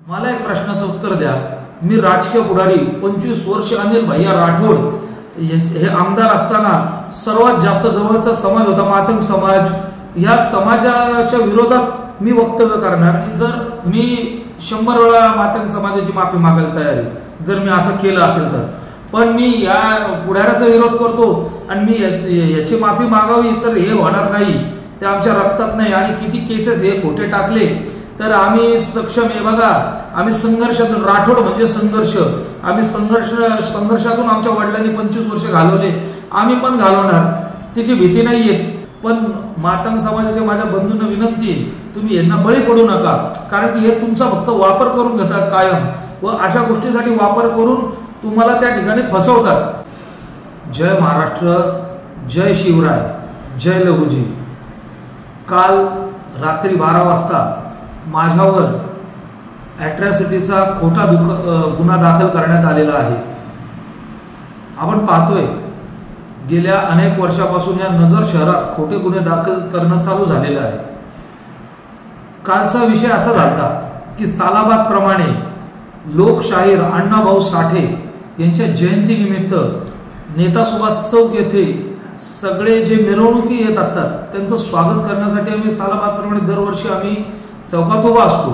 मला एक प्रश्नाचं उत्तर द्या। मी राजकीय पुढारी 25 वर्ष अनिल भैया राठोड हे आमदार असताना सर्वात जास्त जवळचा समाज होता मातंग समाज। या समाजाच्या विरोधात मी वक्तव्य करणार आणि जर मी 100 वेळा मातंग समाजाची माफी मागायला तयार आहे जर मी असं केलं असेल तर। पण मी या पुढाऱ्याचा विरोध करतो आणि मी याची माफी मागावी तर हे होणार नाही, ते आमच्या रक्तात नाही। आणि किती केसेस हे खोटे टाकले तर आम्ही सक्षम आहे। बघा, आम्ही संघर्षातून, राठोड म्हणजे संघर्ष, आम्ही संघर्षातून आमच्या वडिलांनी 25 वर्ष घालवले, आम्ही पण घालवणार, त्याची भीती नाहीये। पण मातंग समाजाच्या माझ्या बंधूंना विनंती आहे, तुम्ही यांना बळी पडू नका, कारण की हे तुमचा फक्त वापर करून घेतात कायम व अशा गोष्टीसाठी वापर करून तुम्हाला त्या ठिकाणी फसवतात। जय महाराष्ट्र, जय शिवराय, जय लहुजी। काल रात्री 12 वाजता माझ्यावर ॲट्रॉसिटीचा खोटा गुन्हा दाखल करण्यात आलेला आहे। आपण पाहतोय गेल्या अनेक वर्षापासून या नगर शहरात खोटे गुन्हे दाखल करणं चालू झालेलं आहे। कालचा विषय असा झाला की सालाबाद प्रमाणे लोकशाहीर अण्णाभाऊ साठे यांच्या जयंतीनिमित्त नेता सुभाष चौक येथे सगळे जे मिरवणुकी येत असतात त्यांचं स्वागत करण्यासाठी आम्ही सालाबाद प्रमाणे दरवर्षी आम्ही चौकात उभा असतो।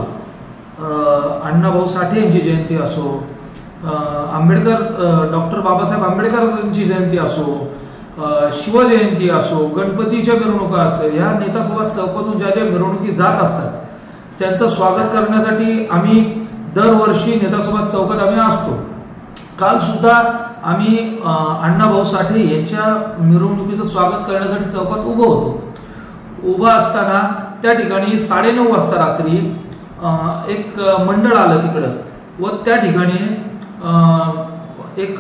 अण्णाभाऊ साठे यांची जयंती असो, आंबेडकर डॉक्टर बाबासाहेब आंबेडकर यांची जयंती असो, शिवजयंती असो, गणपतीच्या मिरवणुका असो, या नेता सुभाष चौकातून ज्या ज्या मिरवणुकी जात असतात त्यांचं स्वागत करण्यासाठी आम्ही दरवर्षी नेता सुभाष चौकात आम्ही असतो। काल सुद्धा आम्ही अण्णाभाऊ साठे यांच्या मिरवणुकीचं स्वागत करण्यासाठी चौकात उभं होतो। उभं असताना त्या ठिकाणी 9:30 वाजता रात्री एक मंडळ आलं तिकडं व त्या ठिकाणी एक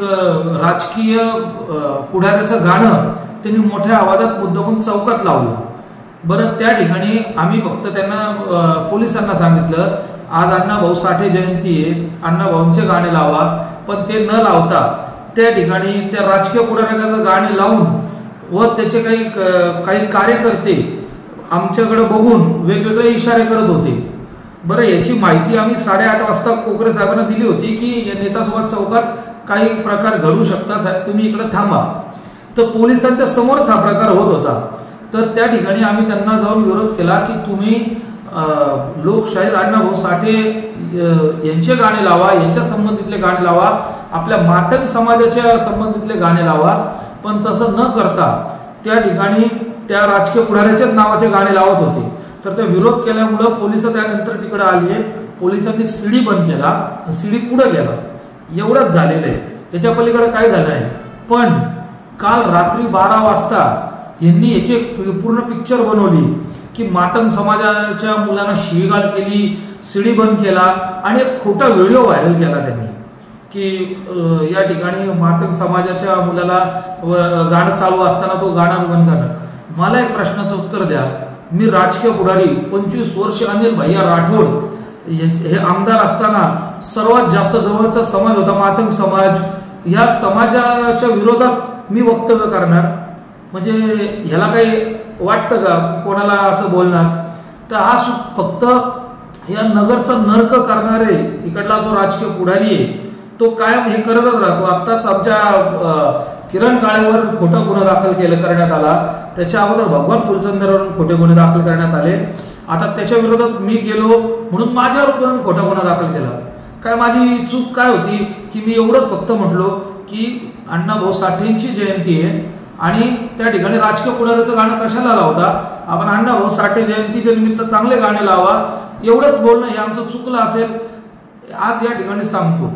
राजकीय पुढाऱ्याचं गाणं त्यांनी मोठ्या आवाजात मुद्दामून चौकात लावलं। बरं, त्या ठिकाणी आम्ही फक्त त्यांना पोलिसांना सांगितलं आज अण्णाभाऊ साठे जयंती आहे, अण्णाभाऊंचे गाणे लावा, पण ते न लावता त्या ठिकाणी त्या राजकीय पुढाऱ्याचं गाणे लावून व त्याचे काही कार्यकर्ते आमच्याकडे बघून वेगवेगळे इशारे करत होते। बरं, याची माहिती आम्ही 8:30 वाजता कोकरे साहेबांना दिली होती की या नेता सुभाष चौकात काही प्रकार घडू शकतात, साहेब तुम्ही इकडे थांबा। तर पोलिसांच्या समोरच हा प्रकार होत होता। तर त्या ठिकाणी आम्ही त्यांना जाऊन विरोध केला की तुम्ही लोकशाहीर अण्णाभाऊ साठे यांचे गाणे लावा, यांच्या संबंधितले गाणे लावा, आपल्या मातंग समाजाच्या संबंधितले गाणे लावा, पण तसं न करता त्या ठिकाणी त्या राजकीय पुढाऱ्याच्याच नावाचे गाणे लावत होते। तर ते विरोध केल्यामुळं पोलिस त्यानंतर तिकडे आली, पोलिसांनी सीडी बंद केला, सीडी पुढे गेला, एवढंच झालेलं आहे, याच्या पलीकडे काय झालं नाही। पण काल रात्री 12 वाजता यांनी याची पूर्ण पिक्चर बनवली की मातंग समाजाच्या मुलांना शिवीगाळ केली, सीडी बंद केला आणि एक खोटा व्हिडिओ व्हायरल केला त्यांनी की या ठिकाणी मातंग समाजाच्या मुलाला गाणं चालू असताना तो गाणं बंद करणार। मला एक प्रश्नाचं उत्तर द्या। मी राजकीय पुढारी 25 वर्ष अनिल भैया राठोड हे आमदार असताना सर्वात जास्त जवळचा समाज होता मातंग समाज। या समाजाच्या विरोधात मी वक्तव्य करणार म्हणजे ह्याला काही वाटतं का कोणाला असं बोलणार? तर हा फक्त या नगरचा नर्क करणारे इकडला जो राजकीय पुढारी आहे तो कायम हे करतच राहतो। आत्ताच आमच्या किरण काळेवर खोटा गुन्हा दाखल करण्यात आला, त्याच्या अगोदर भगवान फुलचंदरवर खोटे गुन्हे दाखल करण्यात आले। आता त्याच्या विरोधात मी गेलो म्हणून माझ्यावर पण खोटा गुन्हा दाखल केला। काय माझी चूक काय होती की मी एवढंच फक्त म्हटलो की अण्णाभाऊ साठेंची जयंती आहे आणि त्या ठिकाणी राजकीय पुढाऱ्याचं गाणं कशाला लावता, आपण अण्णाभाऊ साठे जयंतीच्या निमित्त चांगले गाणे लावा, एवढंच बोलणं हे आमचं चुकलं असेल। आज या ठिकाणी सांगतो,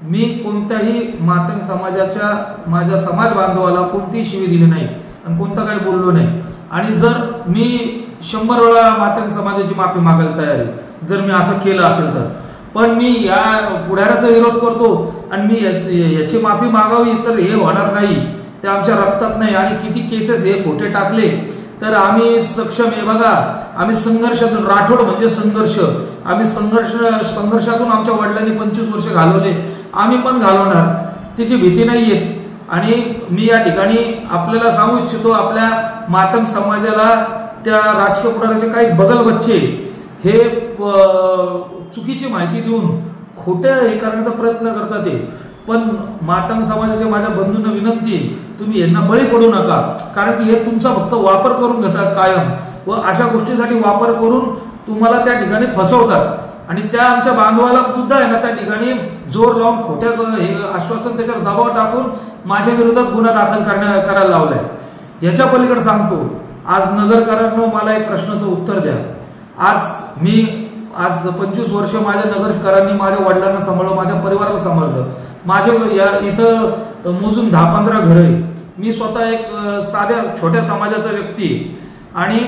मी कोणत्याही मातंग समाजाच्या माझ्या समाज बांधवाला कोणतीही शिवी दिली नाही आणि कोणतं काही बोललो नाही। आणि जर मी 100 वेळा मातंग समाजाची माफी मागायला तयार आहे जर मी असं केलं असेल तर। पण मी या पुढाऱ्याचा विरोध करतो आणि मी याची माफी मागावी तर हे होणार नाही, ते आमच्या रक्तात नाही। आणि किती केसेस हे खोटे टाकले तर आम्ही सक्षम आहे। बघा, आम्ही संघर्षातून, राठोड म्हणजे संघर्ष, आम्ही संघर्षातून आमच्या वडिलांनी 25 वर्ष घालवले, आम्ही पण घालवणार, त्याची भीती नाहीये। आणि मी या ठिकाणी आपल्याला सांगू इच्छितो, आपल्या मातंग समाजाला त्या राजकीय पुढाऱ्याचे काही बगल बच्चे हे चुकीची माहिती देऊन खोटे हे करण्याचा प्रयत्न करतात ते. पण मातंग समाजाच्या माझ्या बंधूंना विनंती आहे, तुम्ही यांना बळी पडू नका, कारण की हे तुमचा फक्त वापर करून घेतात कायम, व अशा गोष्टीसाठी वापर करून तुम्हाला त्या ठिकाणी फसवतात. आणि त्या आमच्या बांधवाला सुद्धा आहे ना त्या ठिकाणी जोर लावून खोट्या हे आश्वासन त्याच्यावर दबाव टाकून माझ्या विरोधात गुन्हा दाखल करायला लावलाय. याच्या पलीकडे सांगतो, आज नगरकरांनो मला एक प्रश्नाचं उत्तर द्या. आज 25 वर्ष माझ्या नगरकरांनी माझ्या वडिलांना सांभाळलं, माझ्या परिवाराला सांभाळलं. माझे इथं मोजून 10-15 घरं आहे. मी स्वतः एक साध्या छोट्या समाजाचा व्यक्ती आहे आणि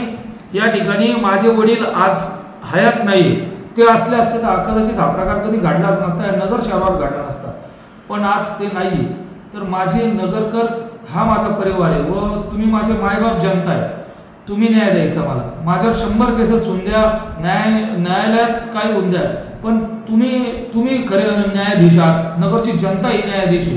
या ठिकाणी माझे वडील आज हयात नाही. ते असले असते तर कदाचित हा प्रकार कधी घडलाच नसता, नगर शहरावर घडला नसता. पण आज ते नाही. तर माझे नगरकर हा माझा परिवार आहे व तुम्ही माझे मायबाप जनता आहे. तुम्ही न्याय द्यायचा मला. माझ्यावर 100 केसेस होऊन द्या, न्यायालयात काय होऊन द्या, पण तुम्ही खरे न्यायाधीश आहात. नगरची जनता ही न्यायाधीश आहे.